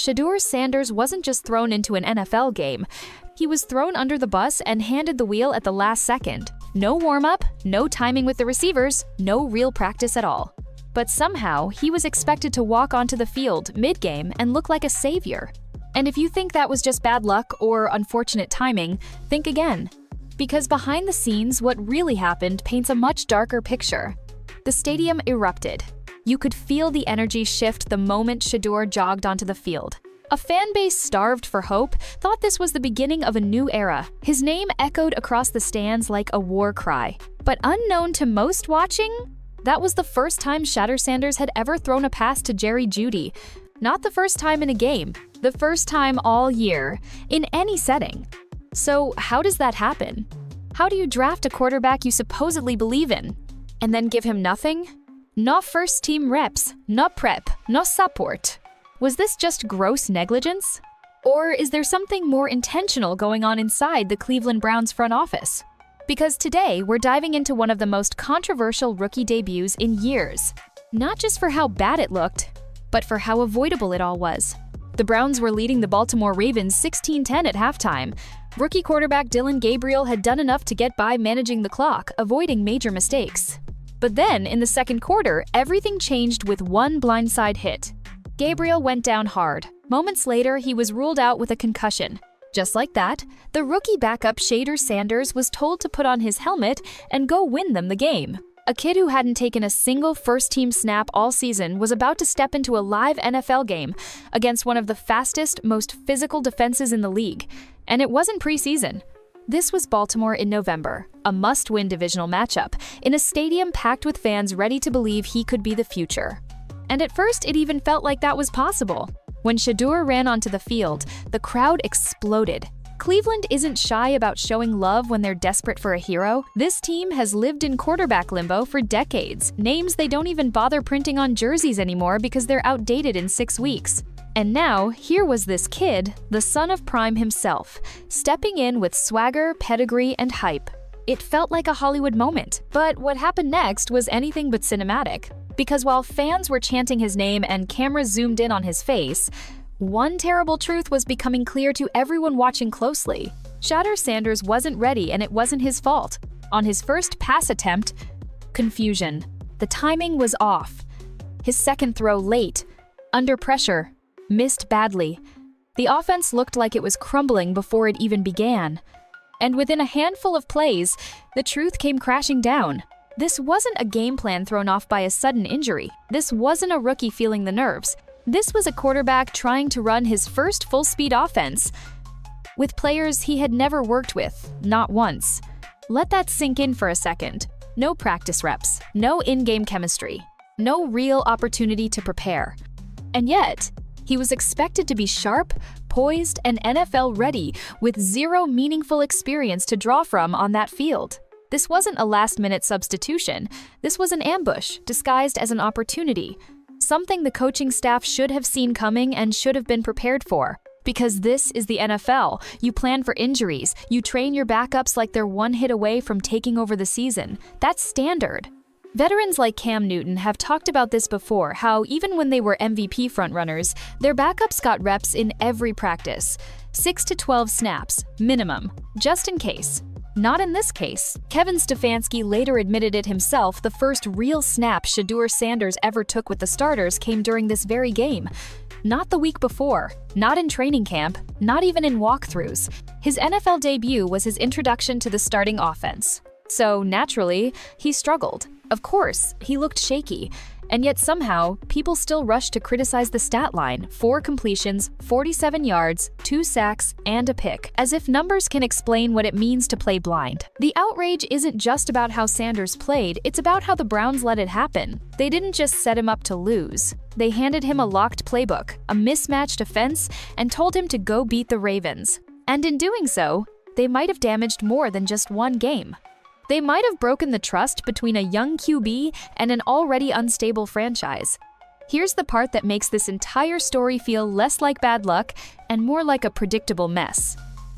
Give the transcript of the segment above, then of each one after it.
Shadur Sanders wasn't just thrown into an NFL game. He was thrown under the bus and handed the wheel at the last second. No warm-up, no timing with the receivers, no real practice at all. But somehow, he was expected to walk onto the field mid-game and look like a savior. And if you think that was just bad luck or unfortunate timing, think again. Because behind the scenes, what really happened paints a much darker picture. The stadium erupted. You could feel the energy shift the moment Shedeur jogged onto the field. A fan base starved for hope thought this was the beginning of a new era. His name echoed across the stands like a war cry. But unknown to most watching, that was the first time Shadur Sanders had ever thrown a pass to Jerry Jeudy. Not the first time in a game, the first time all year, in any setting. So how does that happen? How do you draft a quarterback you supposedly believe in, and then give him nothing? No first-team reps, no prep, no support. Was this just gross negligence? Or is there something more intentional going on inside the Cleveland Browns front office? Because today, we're diving into one of the most controversial rookie debuts in years. Not just for how bad it looked, but for how avoidable it all was. The Browns were leading the Baltimore Ravens 16-10 at halftime. Rookie quarterback Dillon Gabriel had done enough to get by managing the clock, avoiding major mistakes. But then, in the second quarter, everything changed with one blindside hit. Gabriel went down hard. Moments later, he was ruled out with a concussion. Just like that, the rookie backup Shadur Sanders was told to put on his helmet and go win them the game. A kid who hadn't taken a single first-team snap all season was about to step into a live NFL game against one of the fastest, most physical defenses in the league. And it wasn't preseason. This was Baltimore in November, a must-win divisional matchup, in a stadium packed with fans ready to believe he could be the future. And at first, it even felt like that was possible. When Shedeur ran onto the field, the crowd exploded. Cleveland isn't shy about showing love when they're desperate for a hero. This team has lived in quarterback limbo for decades, names they don't even bother printing on jerseys anymore because they're outdated in 6 weeks. And now, here was this kid, the son of Prime himself, stepping in with swagger, pedigree, and hype. It felt like a Hollywood moment, but what happened next was anything but cinematic. Because while fans were chanting his name and cameras zoomed in on his face, one terrible truth was becoming clear to everyone watching closely. Shadur Sanders wasn't ready, and it wasn't his fault. On his first pass attempt, confusion. The timing was off. His second throw late, under pressure, missed badly. The offense looked like it was crumbling before it even began. And within a handful of plays, the truth came crashing down. This wasn't a game plan thrown off by a sudden injury. This wasn't a rookie feeling the nerves. This was a quarterback trying to run his first full-speed offense with players he had never worked with, not once. Let that sink in for a second. No practice reps, no in-game chemistry, no real opportunity to prepare. And yet, he was expected to be sharp, poised, and NFL-ready with zero meaningful experience to draw from on that field. This wasn't a last-minute substitution. This was an ambush, disguised as an opportunity. Something the coaching staff should have seen coming and should have been prepared for. Because this is the NFL. You plan for injuries. You train your backups like they're one hit away from taking over the season. That's standard. Veterans like Cam Newton have talked about this before, how even when they were MVP frontrunners, their backups got reps in every practice. 6 to 12 snaps, minimum, just in case. Not in this case. Kevin Stefanski later admitted it himself. The first real snap Shadur Sanders ever took with the starters came during this very game. Not the week before, not in training camp, not even in walkthroughs. His NFL debut was his introduction to the starting offense. So, naturally, he struggled. Of course, he looked shaky. And yet somehow, people still rushed to criticize the stat line: 4 completions, 47 yards, 2 sacks, and a pick, as if numbers can explain what it means to play blind. The outrage isn't just about how Sanders played, it's about how the Browns let it happen. They didn't just set him up to lose. They handed him a locked playbook, a mismatched offense, and told him to go beat the Ravens. And in doing so, they might have damaged more than just one game. They might have broken the trust between a young QB and an already unstable franchise. Here's the part that makes this entire story feel less like bad luck and more like a predictable mess.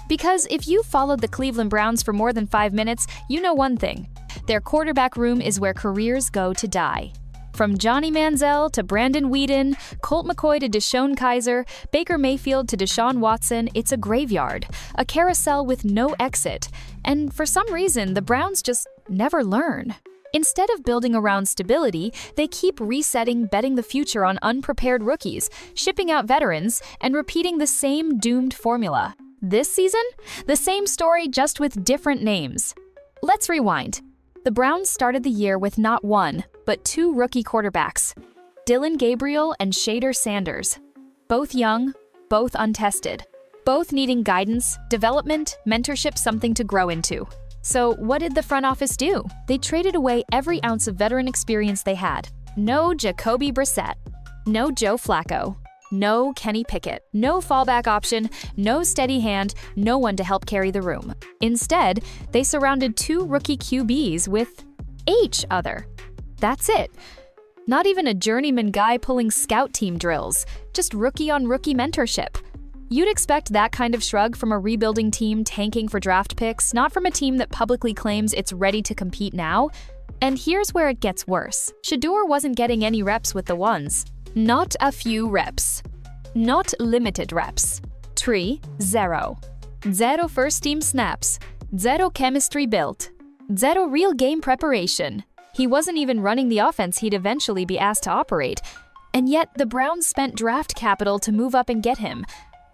Because if you followed the Cleveland Browns for more than 5 minutes, you know one thing: their quarterback room is where careers go to die. From Johnny Manziel to Brandon Weeden, Colt McCoy to Deshaun Kaiser, Baker Mayfield to Deshaun Watson, it's a graveyard, a carousel with no exit. And for some reason, the Browns just never learn. Instead of building around stability, they keep resetting, betting the future on unprepared rookies, shipping out veterans, and repeating the same doomed formula. This season? The same story, just with different names. Let's rewind. The Browns started the year with not one, but two rookie quarterbacks, Dillon Gabriel and Shadur Sanders. Both young, both untested, both needing guidance, development, mentorship, something to grow into. So what did the front office do? They traded away every ounce of veteran experience they had. No Jacoby Brissett, no Joe Flacco, no Kenny Pickett, no fallback option, no steady hand, no one to help carry the room. Instead, they surrounded two rookie QBs with each other. That's it. Not even a journeyman guy pulling scout team drills, just rookie-on-rookie mentorship. You'd expect that kind of shrug from a rebuilding team tanking for draft picks, not from a team that publicly claims it's ready to compete now. And here's where it gets worse. Shedeur wasn't getting any reps with the ones. Not a few reps. Not limited reps. 0. Zero first-team snaps. Zero chemistry built. Zero real game preparation. He wasn't even running the offense he'd eventually be asked to operate. And yet, the Browns spent draft capital to move up and get him.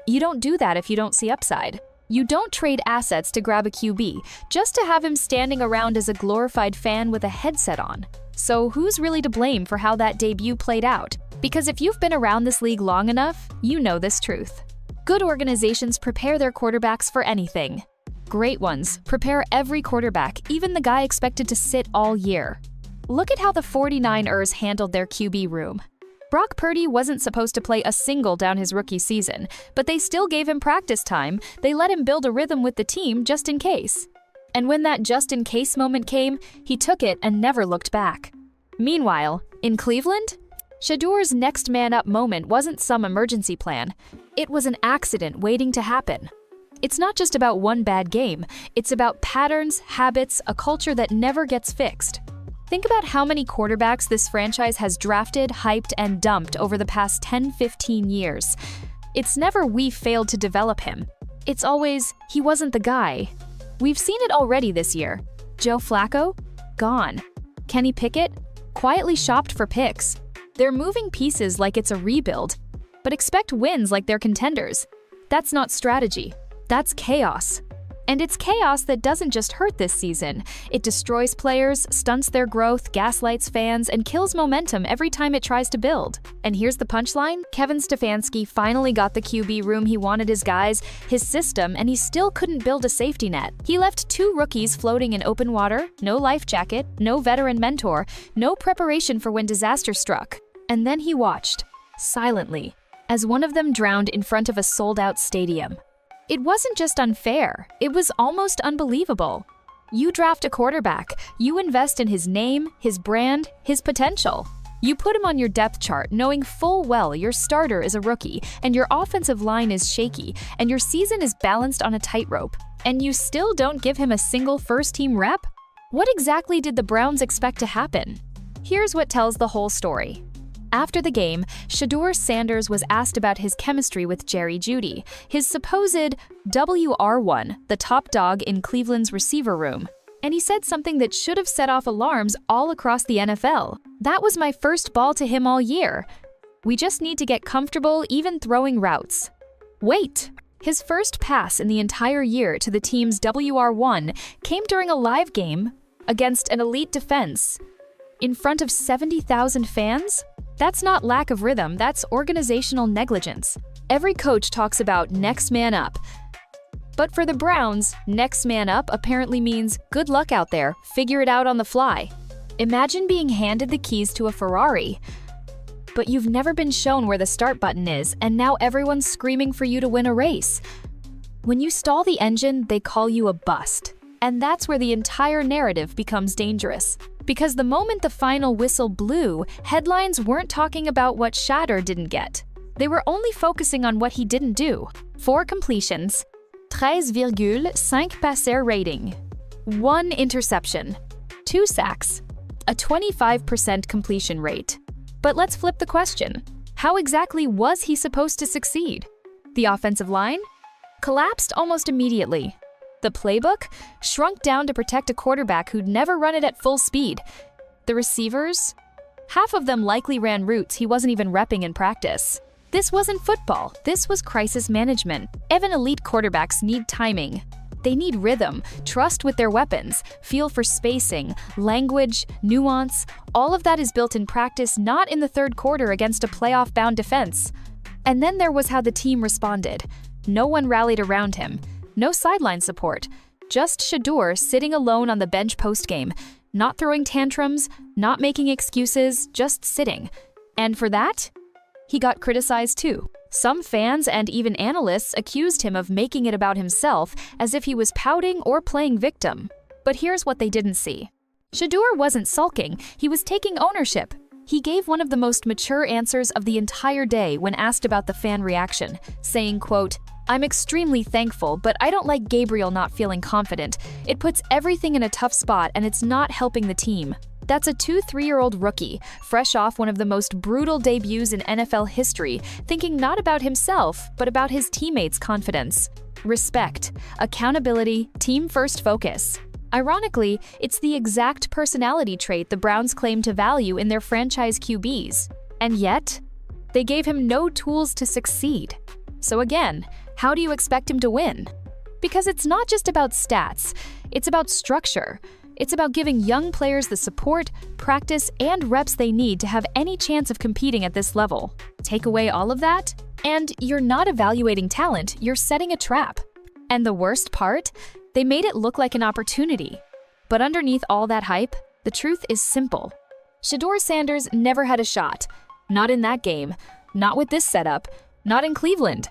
You don't do that if you don't see upside. You don't trade assets to grab a QB, just to have him standing around as a glorified fan with a headset on. So who's really to blame for how that debut played out? Because if you've been around this league long enough, you know this truth. Good organizations prepare their quarterbacks for anything. Great ones prepare every quarterback, even the guy expected to sit all year. Look at how the 49ers handled their QB room. Brock Purdy wasn't supposed to play a single down his rookie season, but they still gave him practice time. They let him build a rhythm with the team just in case. And when that just-in-case moment came, he took it and never looked back. Meanwhile, in Cleveland, Shedeur's next man-up moment wasn't some emergency plan. It was an accident waiting to happen. It's not just about one bad game. It's about patterns, habits, a culture that never gets fixed. Think about how many quarterbacks this franchise has drafted, hyped, and dumped over the past 10-15 years. It's never we failed to develop him. It's always, he wasn't the guy. We've seen it already this year. Joe Flacco? Gone. Kenny Pickett? Quietly shopped for picks. They're moving pieces like it's a rebuild, but expect wins like they're contenders. That's not strategy. That's chaos. And it's chaos that doesn't just hurt this season. It destroys players, stunts their growth, gaslights fans, and kills momentum every time it tries to build. And here's the punchline. Kevin Stefanski finally got the QB room he wanted his guys, his system, and he still couldn't build a safety net. He left two rookies floating in open water, no life jacket, no veteran mentor, no preparation for when disaster struck. And then he watched, silently, as one of them drowned in front of a sold-out stadium. It wasn't just unfair, it was almost unbelievable. You draft a quarterback, you invest in his name, his brand, his potential. You put him on your depth chart knowing full well your starter is a rookie, and your offensive line is shaky, and your season is balanced on a tightrope, and you still don't give him a single first-team rep? What exactly did the Browns expect to happen? Here's what tells the whole story. After the game, Shadur Sanders was asked about his chemistry with Jerry Jeudy, his supposed WR1, the top dog in Cleveland's receiver room. And he said something that should have set off alarms all across the NFL. That was my first ball to him all year. We just need to get comfortable even throwing routes. Wait! His first pass in the entire year to the team's WR1 came during a live game against an elite defense. In front of 70,000 fans? That's not lack of rhythm, that's organizational negligence. Every coach talks about next man up. But for the Browns, next man up apparently means good luck out there, figure it out on the fly. Imagine being handed the keys to a Ferrari, but you've never been shown where the start button is, and now everyone's screaming for you to win a race. When you stall the engine, they call you a bust. And that's where the entire narrative becomes dangerous. Because the moment the final whistle blew, headlines weren't talking about what Shadur didn't get. They were only focusing on what he didn't do. 4 completions, 13,5 passer rating, 1 interception, 2 sacks, a 25% completion rate. But let's flip the question. How exactly was he supposed to succeed? The offensive line collapsed almost immediately. The playbook shrunk down to protect a quarterback who'd never run it at full speed. The receivers? Half of them likely ran routes he wasn't even repping in practice. This wasn't football, this was crisis management. Even elite quarterbacks need timing. They need rhythm, trust with their weapons, feel for spacing, language, nuance. All of that is built in practice, not in the third quarter against a playoff-bound defense. And then there was how the team responded. No one rallied around him. No sideline support. Just Shedeur sitting alone on the bench postgame, not throwing tantrums, not making excuses, just sitting. And for that, he got criticized too. Some fans and even analysts accused him of making it about himself, as if he was pouting or playing victim. But here's what they didn't see. Shedeur wasn't sulking, he was taking ownership. He gave one of the most mature answers of the entire day when asked about the fan reaction, saying, quote, "I'm extremely thankful, but I don't like Gabriel not feeling confident. It puts everything in a tough spot and it's not helping the team." That's a 2-3-year-old rookie, fresh off one of the most brutal debuts in NFL history, thinking not about himself, but about his teammates' confidence. Respect, accountability, team-first focus. Ironically, it's the exact personality trait the Browns claim to value in their franchise QBs. And yet, they gave him no tools to succeed. So again, how do you expect him to win? Because it's not just about stats, it's about structure. It's about giving young players the support, practice, and reps they need to have any chance of competing at this level. Take away all of that, and you're not evaluating talent, you're setting a trap. And the worst part? They made it look like an opportunity. But underneath all that hype, the truth is simple. Shadur Sanders never had a shot. Not in that game, not with this setup, not in Cleveland.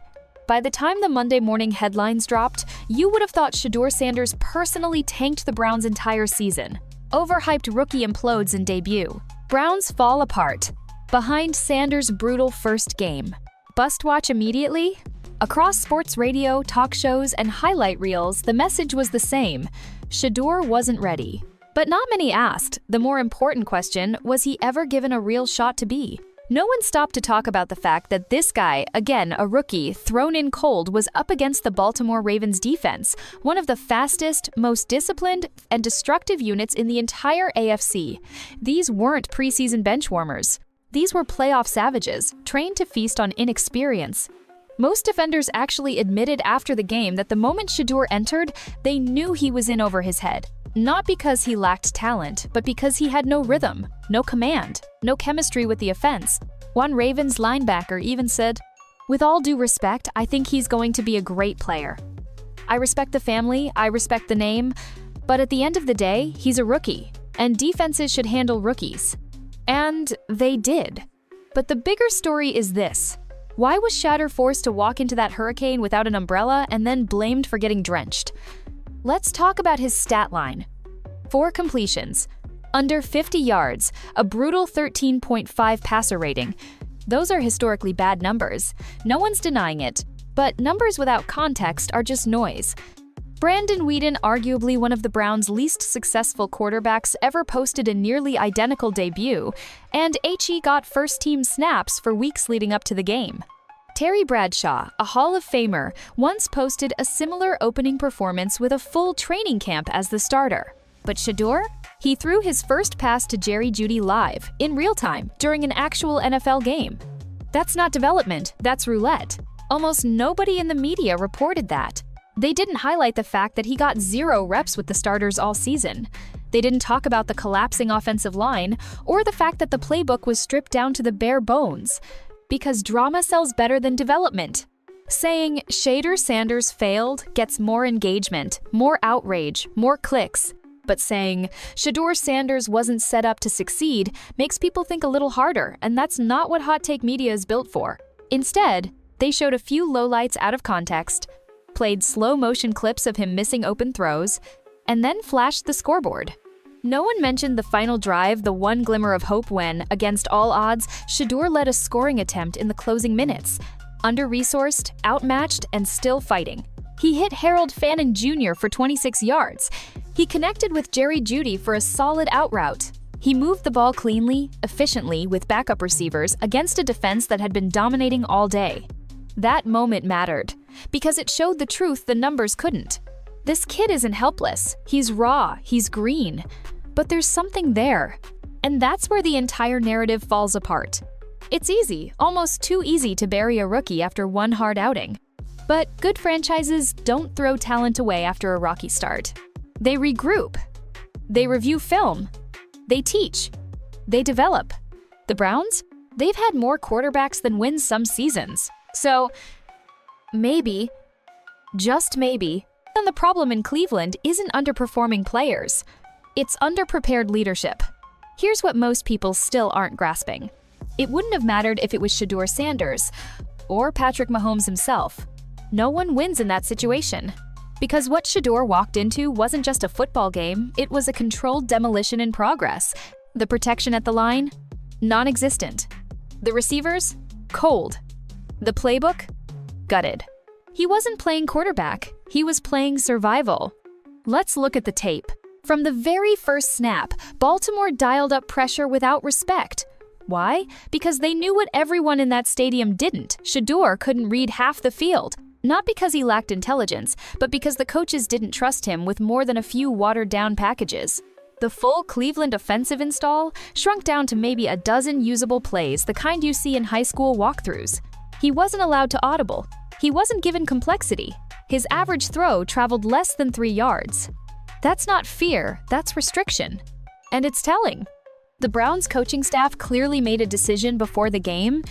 By the time the Monday morning headlines dropped, you would have thought Shadur Sanders personally tanked the Browns' entire season. Overhyped rookie implodes in debut. Browns fall apart. Behind Sanders' brutal first game. Bust watch immediately? Across sports radio, talk shows, and highlight reels, the message was the same. Shedeur wasn't ready. But not many asked. The more important question, was he ever given a real shot to be? No one stopped to talk about the fact that this guy, again a rookie, thrown in cold, was up against the Baltimore Ravens defense, one of the fastest, most disciplined, and destructive units in the entire AFC. These weren't preseason benchwarmers. These were playoff savages, trained to feast on inexperience. Most defenders actually admitted after the game that the moment Shedeur entered, they knew he was in over his head. Not because he lacked talent, but because he had no rhythm, no command, no chemistry with the offense. One Ravens linebacker even said, "With all due respect, I think he's going to be a great player. I respect the family, I respect the name, but at the end of the day, he's a rookie, and defenses should handle rookies." And they did. But the bigger story is this. Why was Shadur forced to walk into that hurricane without an umbrella and then blamed for getting drenched? Let's talk about his stat line. 4 completions, under 50 yards, a brutal 13.5 passer rating. Those are historically bad numbers. No one's denying it. But numbers without context are just noise. Brandon Weeden, arguably one of the Browns' least successful quarterbacks, ever posted a nearly identical debut, and HE got first-team snaps for weeks leading up to the game. Terry Bradshaw, a Hall of Famer, once posted a similar opening performance with a full training camp as the starter. But Shedeur? He threw his first pass to Jerry Jeudy live, in real time, during an actual NFL game. That's not development, that's roulette. Almost nobody in the media reported that. They didn't highlight the fact that he got 0 reps with the starters all season. They didn't talk about the collapsing offensive line, or the fact that the playbook was stripped down to the bare bones. Because drama sells better than development. Saying Shadur Sanders failed gets more engagement, more outrage, more clicks. But saying Shadur Sanders wasn't set up to succeed makes people think a little harder, and that's not what hot take media is built for. Instead, they showed a few lowlights out of context, played slow-motion clips of him missing open throws, and then flashed the scoreboard. No one mentioned the final drive, the one glimmer of hope when, against all odds, Shedeur led a scoring attempt in the closing minutes. Under-resourced, outmatched, and still fighting. He hit Harold Fannin Jr. for 26 yards. He connected with Jerry Jeudy for a solid out route. He moved the ball cleanly, efficiently, with backup receivers against a defense that had been dominating all day. That moment mattered, because it showed the truth the numbers couldn't. This kid isn't helpless. He's raw, he's green. But there's something there. And that's where the entire narrative falls apart. It's easy, almost too easy to bury a rookie after one hard outing. But good franchises don't throw talent away after a rocky start. They regroup. They review film. They teach. They develop. The Browns? They've had more quarterbacks than wins some seasons. So, maybe, just maybe, then the problem in Cleveland isn't underperforming players. It's underprepared leadership. Here's what most people still aren't grasping. It wouldn't have mattered if it was Shadur Sanders or Patrick Mahomes himself. No one wins in that situation. Because what Shedeur walked into wasn't just a football game, it was a controlled demolition in progress. The protection at the line? Non-existent. The receivers? Cold. The playbook? Gutted. He wasn't playing quarterback, he was playing survival. Let's look at the tape. From the very first snap, Baltimore dialed up pressure without respect. Why? Because they knew what everyone in that stadium didn't. Shedeur couldn't read half the field. Not because he lacked intelligence, but because the coaches didn't trust him with more than a few watered-down packages. The full Cleveland offensive install shrunk down to maybe a dozen usable plays, the kind you see in high school walkthroughs. He wasn't allowed to audible. He wasn't given complexity. His average throw traveled less than 3 yards. That's not fear, that's restriction. And it's telling. The Browns coaching staff clearly made a decision before the game.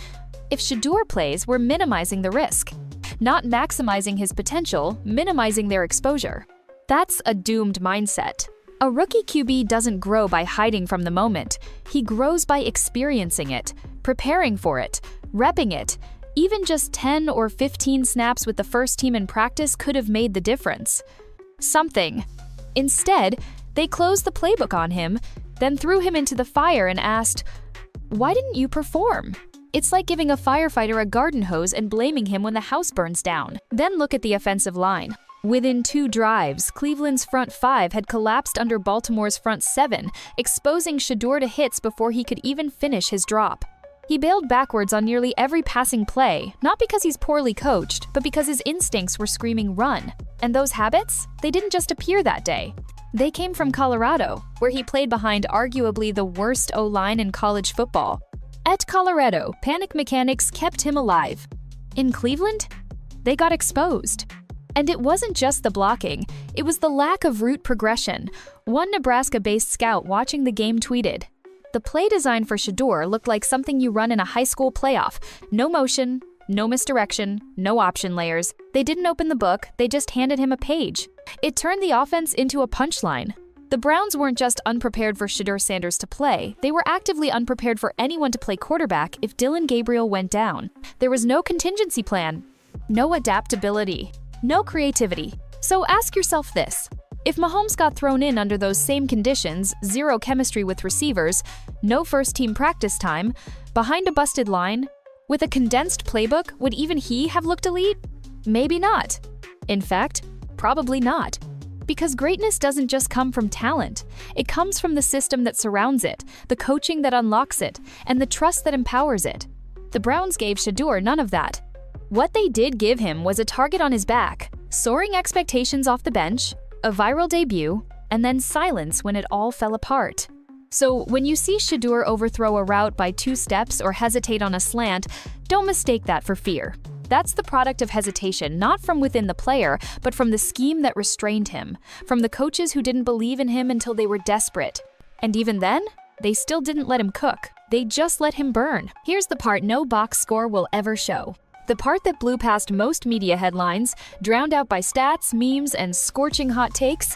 If Shedeur plays, we're minimizing the risk. Not maximizing his potential, minimizing their exposure. That's a doomed mindset. A rookie QB doesn't grow by hiding from the moment. He grows by experiencing it, preparing for it, repping it. Even just 10 or 15 snaps with the first team in practice could have made the difference. Something. Instead, they closed the playbook on him, then threw him into the fire and asked, "Why didn't you perform?" It's like giving a firefighter a garden hose and blaming him when the house burns down. Then look at the offensive line. Within 2 drives, Cleveland's front 5 had collapsed under Baltimore's front 7, exposing Shedeur to hits before he could even finish his drop. He bailed backwards on nearly every passing play, not because he's poorly coached, but because his instincts were screaming run. And those habits? They didn't just appear that day. They came from Colorado, where he played behind arguably the worst O-line in college football. At Colorado, panic mechanics kept him alive. In Cleveland, they got exposed. And it wasn't just the blocking, it was the lack of route progression. One Nebraska-based scout watching the game tweeted, "The play design for Shedeur looked like something you run in a high school playoff. No motion, no misdirection, no option layers. They didn't open the book, they just handed him a page. It turned the offense into a punchline." The Browns weren't just unprepared for Shadur Sanders to play, they were actively unprepared for anyone to play quarterback if Dylan Gabriel went down. There was no contingency plan, no adaptability, no creativity. So ask yourself this. If Mahomes got thrown in under those same conditions, zero chemistry with receivers, no first-team practice time, behind a busted line, with a condensed playbook, would even he have looked elite? Maybe not. In fact, probably not. Because greatness doesn't just come from talent. It comes from the system that surrounds it, the coaching that unlocks it, and the trust that empowers it. The Browns gave Shedeur none of that. What they did give him was a target on his back, soaring expectations off the bench, a viral debut, and then silence when it all fell apart. So when you see Shedeur overthrow a route by 2 steps or hesitate on a slant, don't mistake that for fear. That's the product of hesitation, not from within the player, but from the scheme that restrained him, from the coaches who didn't believe in him until they were desperate. And even then, they still didn't let him cook. They just let him burn. Here's the part no box score will ever show. The part that blew past most media headlines, drowned out by stats, memes, and scorching hot takes,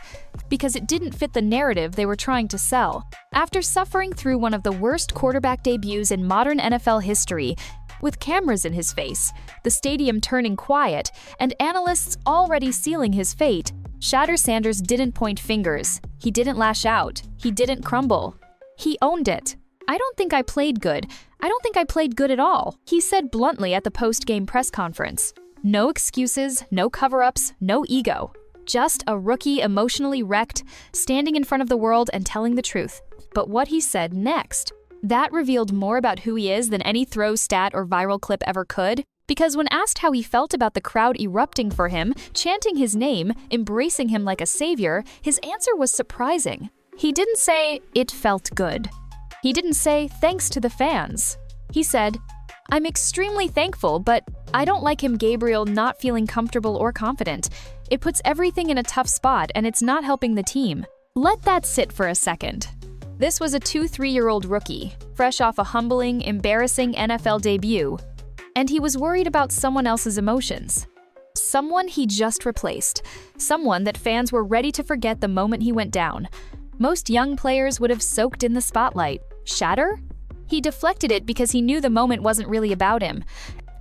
because it didn't fit the narrative they were trying to sell. After suffering through one of the worst quarterback debuts in modern NFL history, with cameras in his face, the stadium turning quiet, and analysts already sealing his fate, Shadur Sanders didn't point fingers. He didn't lash out. He didn't crumble. He owned it. "I don't think I played good. I don't think I played good at all," he said bluntly at the post-game press conference. No excuses, no cover-ups, no ego. Just a rookie emotionally wrecked, standing in front of the world and telling the truth. but what he said next. That revealed more about who he is than any throw stat or viral clip ever could, because when asked how he felt about the crowd erupting for him, chanting his name, embracing him like a savior, his answer was surprising. He didn't say, "It felt good." He didn't say, "Thanks to the fans." He said, "I'm extremely thankful, but I don't like him Gabriel not feeling comfortable or confident. It puts everything in a tough spot and it's not helping the team." Let that sit for a second. This was a 2-3-year-old rookie, fresh off a humbling, embarrassing NFL debut, and he was worried about someone else's emotions. Someone he just replaced, someone that fans were ready to forget the moment he went down. Most young players would have soaked in the spotlight. Shedeur? He deflected it because he knew the moment wasn't really about him.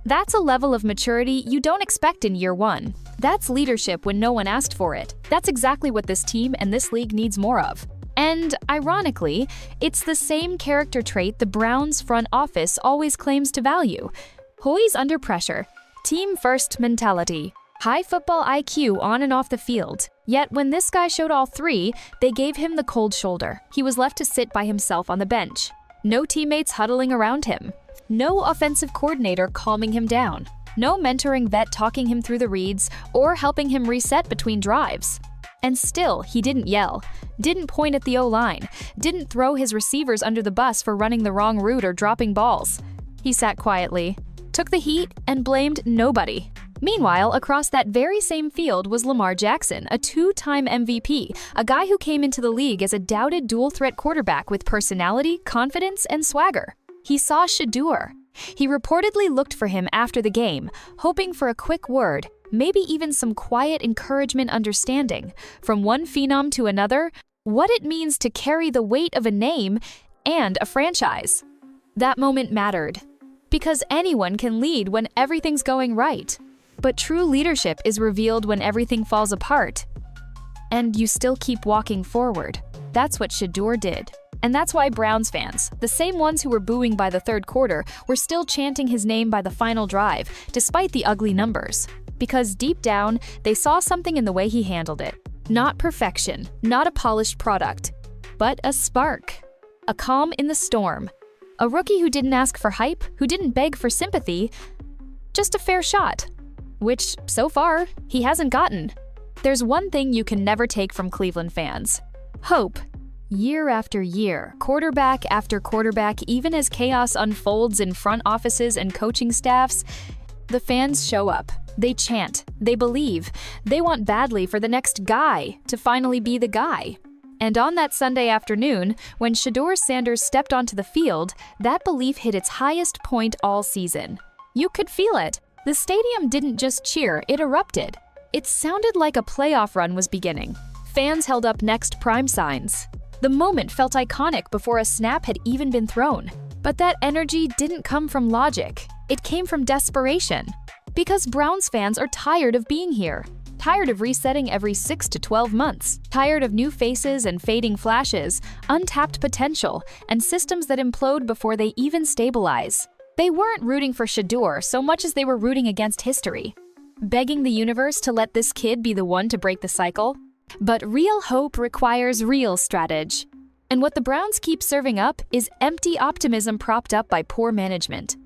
That's a level of maturity you don't expect in year one. That's leadership when no one asked for it. That's exactly what this team and this league needs more of. And, ironically, it's the same character trait the Browns' front office always claims to value. Poise under pressure, team-first mentality, high football IQ on and off the field. Yet when this guy showed all three, they gave him the cold shoulder. He was left to sit by himself on the bench. No teammates huddling around him. No offensive coordinator calming him down. No mentoring vet talking him through the reads or helping him reset between drives. And still, he didn't yell, didn't point at the O-line, didn't throw his receivers under the bus for running the wrong route or dropping balls. He sat quietly, took the heat, and blamed nobody. Meanwhile, across that very same field was Lamar Jackson, a 2-time MVP, a guy who came into the league as a doubted dual-threat quarterback with personality, confidence, and swagger. He saw Shedeur. He reportedly looked for him after the game, hoping for a quick word, maybe even some quiet encouragement understanding, from one phenom to another, what it means to carry the weight of a name and a franchise. That moment mattered, because anyone can lead when everything's going right. But true leadership is revealed when everything falls apart, and you still keep walking forward. That's what Shedeur did. And that's why Browns fans, the same ones who were booing by the third quarter, were still chanting his name by the final drive, despite the ugly numbers. Because deep down, they saw something in the way he handled it. Not perfection, not a polished product, but a spark. A calm in the storm. A rookie who didn't ask for hype, who didn't beg for sympathy, just a fair shot. Which, so far, he hasn't gotten. There's one thing you can never take from Cleveland fans: hope. Year after year, quarterback after quarterback, even as chaos unfolds in front offices and coaching staffs, the fans show up. They chant, they believe, they want badly for the next guy to finally be the guy. And on that Sunday afternoon, when Shadur Sanders stepped onto the field, that belief hit its highest point all season. You could feel it. The stadium didn't just cheer, it erupted. It sounded like a playoff run was beginning. Fans held up next prime signs. The moment felt iconic before a snap had even been thrown. But that energy didn't come from logic. It came from desperation. Because Browns fans are tired of being here. Tired of resetting every 6 to 12 months. Tired of new faces and fading flashes, untapped potential, and systems that implode before they even stabilize. They weren't rooting for Shedeur so much as they were rooting against history. Begging the universe to let this kid be the one to break the cycle. But real hope requires real strategy. And what the Browns keep serving up is empty optimism propped up by poor management.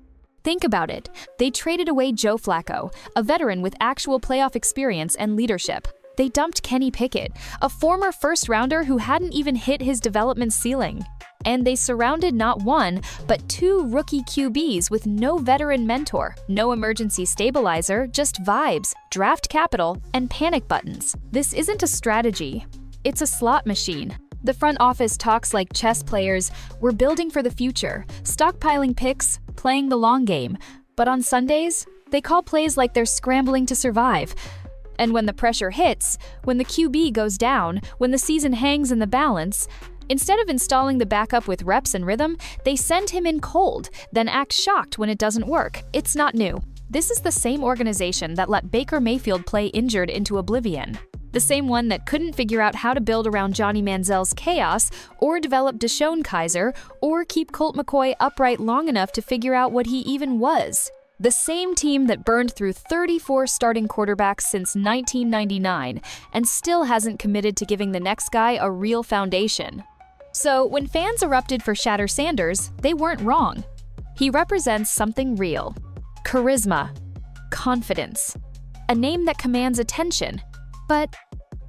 Think about it. They traded away Joe Flacco, a veteran with actual playoff experience and leadership. They dumped Kenny Pickett, a former first-rounder who hadn't even hit his development ceiling. And they surrounded not one, but 2 rookie QBs with no veteran mentor, no emergency stabilizer, just vibes, draft capital, and panic buttons. This isn't a strategy. It's a slot machine. The front office talks like chess players. We're building for the future, stockpiling picks, playing the long game. But on Sundays, they call plays like they're scrambling to survive. And when the pressure hits, when the QB goes down, when the season hangs in the balance, instead of installing the backup with reps and rhythm, they send him in cold, then act shocked when it doesn't work. It's not new. This is the same organization that let Baker Mayfield play injured into oblivion. The same one that couldn't figure out how to build around Johnny Manziel's chaos, or develop Deshaun Kaiser, or keep Colt McCoy upright long enough to figure out what he even was. The same team that burned through 34 starting quarterbacks since 1999 and still hasn't committed to giving the next guy a real foundation. So when fans erupted for Shadur Sanders, they weren't wrong. He represents something real: charisma, confidence, a name that commands attention. But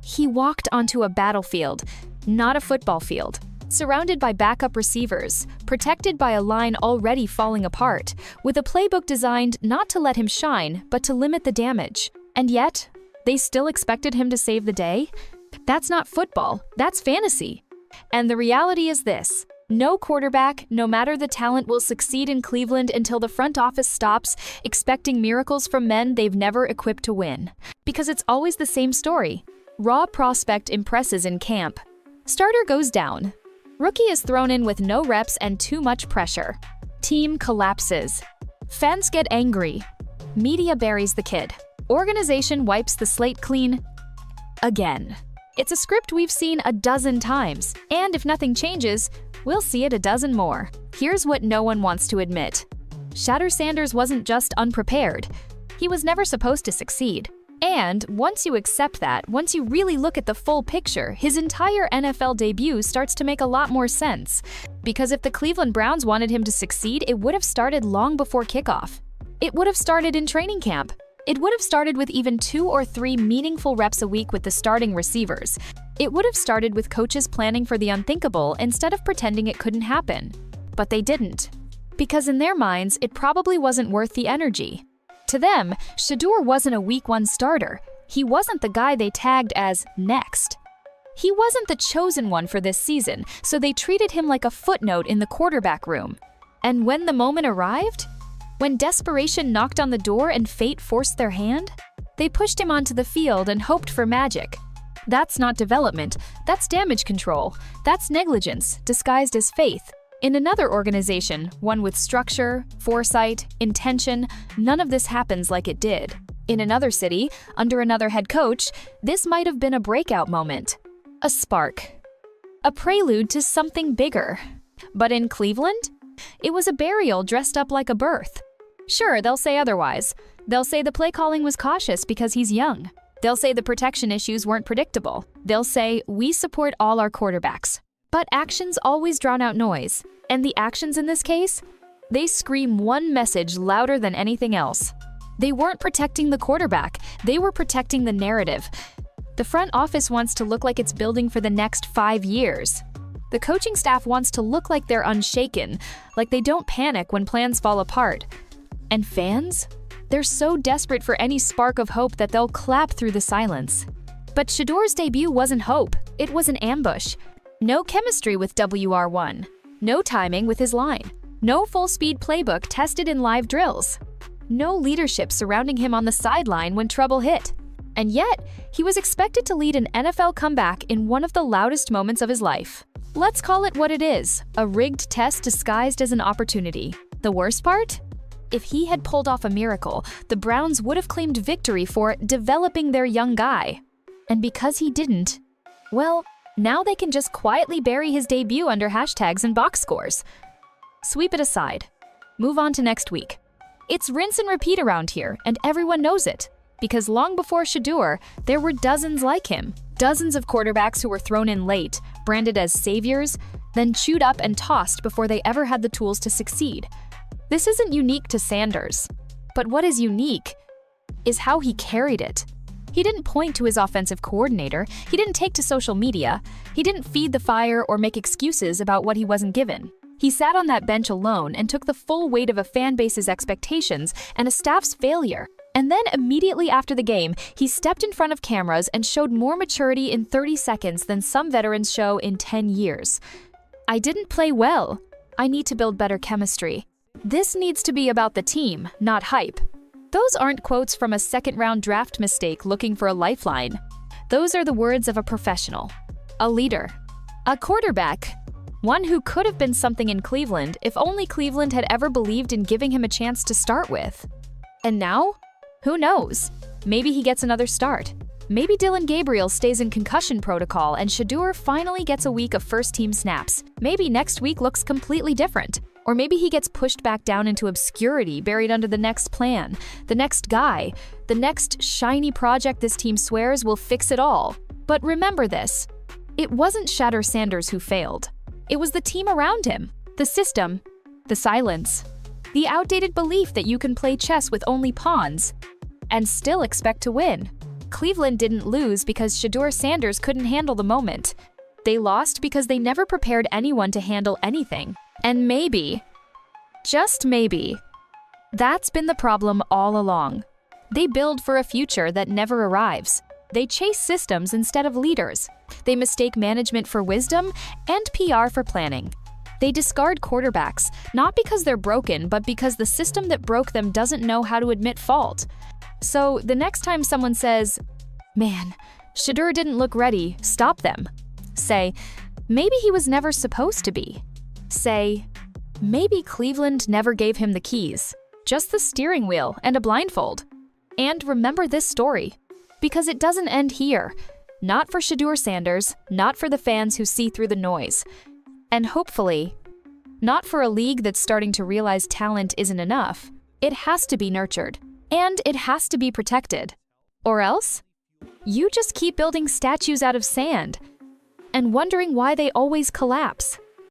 he walked onto a battlefield, not a football field, surrounded by backup receivers, protected by a line already falling apart, with a playbook designed not to let him shine, but to limit the damage. And yet, they still expected him to save the day? That's not football, that's fantasy. And the reality is this: no quarterback, no matter the talent, will succeed in Cleveland until the front office stops expecting miracles from men they've never equipped to win. Because it's always the same story. Raw prospect impresses in camp. Starter goes down. Rookie is thrown in with no reps and too much pressure. Team collapses. Fans get angry. Media buries the kid. Organization wipes the slate clean again. It's a script we've seen a dozen times, and if nothing changes, we'll see it a dozen more. Here's what no one wants to admit. Shadur Sanders wasn't just unprepared. He was never supposed to succeed. And once you accept that, once you really look at the full picture, his entire NFL debut starts to make a lot more sense. Because if the Cleveland Browns wanted him to succeed, it would have started long before kickoff. It would have started in training camp. It would have started with even 2 or 3 meaningful reps a week with the starting receivers. It would have started with coaches planning for the unthinkable instead of pretending it couldn't happen. But they didn't. Because in their minds, it probably wasn't worth the energy. To them, Shedeur wasn't a week 1 starter. He wasn't the guy they tagged as next. He wasn't the chosen one for this season, so they treated him like a footnote in the quarterback room. And when the moment arrived, when desperation knocked on the door and fate forced their hand, they pushed him onto the field and hoped for magic. That's not development, that's damage control. That's negligence, disguised as faith. In another organization, one with structure, foresight, intention, none of this happens like it did. In another city, under another head coach, this might have been a breakout moment. A spark. A prelude to something bigger. But in Cleveland, it was a burial dressed up like a birth. Sure, they'll say otherwise. They'll say the play calling was cautious because he's young. They'll say the protection issues weren't predictable. They'll say, we support all our quarterbacks. But actions always drown out noise. And the actions in this case? They scream one message louder than anything else. They weren't protecting the quarterback. They were protecting the narrative. The front office wants to look like it's building for the next 5 years. The coaching staff wants to look like they're unshaken, like they don't panic when plans fall apart. And fans? They're so desperate for any spark of hope that they'll clap through the silence. But Shedeur's debut wasn't hope, it was an ambush. No chemistry with WR1. No timing with his line. No full-speed playbook tested in live drills. No leadership surrounding him on the sideline when trouble hit. And yet, he was expected to lead an NFL comeback in one of the loudest moments of his life. Let's call it what it is, a rigged test disguised as an opportunity. The worst part? If he had pulled off a miracle, the Browns would have claimed victory for developing their young guy. And because he didn't, well, now they can just quietly bury his debut under hashtags and box scores. Sweep it aside. Move on to next week. It's rinse and repeat around here, and everyone knows it. Because long before Shedeur, there were dozens like him. Dozens of quarterbacks who were thrown in late, branded as saviors, then chewed up and tossed before they ever had the tools to succeed. This isn't unique to Sanders. But what is unique is how he carried it. He didn't point to his offensive coordinator, he didn't take to social media, he didn't feed the fire or make excuses about what he wasn't given. He sat on that bench alone and took the full weight of a fan base's expectations and a staff's failure. And then immediately after the game, he stepped in front of cameras and showed more maturity in 30 seconds than some veterans show in 10 years. I didn't play well. I need to build better chemistry. This needs to be about the team, not hype. Those aren't quotes from a second-round draft mistake looking for a lifeline. Those are the words of a professional, a leader, a quarterback, one who could have been something in Cleveland if only Cleveland had ever believed in giving him a chance to start with. And now? Who knows? Maybe he gets another start. Maybe Dylan Gabriel stays in concussion protocol and Shedeur finally gets a week of first-team snaps. Maybe next week looks completely different. Or maybe he gets pushed back down into obscurity, buried under the next plan, the next guy, the next shiny project this team swears will fix it all. But remember this, it wasn't Shadur Sanders who failed. It was the team around him, the system, the silence, the outdated belief that you can play chess with only pawns and still expect to win. Cleveland didn't lose because Shadur Sanders couldn't handle the moment. They lost because they never prepared anyone to handle anything. And maybe, just maybe, that's been the problem all along. They build for a future that never arrives. They chase systems instead of leaders. They mistake management for wisdom and PR for planning. They discard quarterbacks, not because they're broken, but because the system that broke them doesn't know how to admit fault. So the next time someone says, "Man, Shedeur didn't look ready," stop them. Say, "Maybe he was never supposed to be." Say, "Maybe Cleveland never gave him the keys, just the steering wheel and a blindfold." And remember this story, because it doesn't end here. Not for Shadur Sanders, not for the fans who see through the noise. And hopefully, not for a league that's starting to realize talent isn't enough. It has to be nurtured, and it has to be protected. Or else, you just keep building statues out of sand and wondering why they always collapse.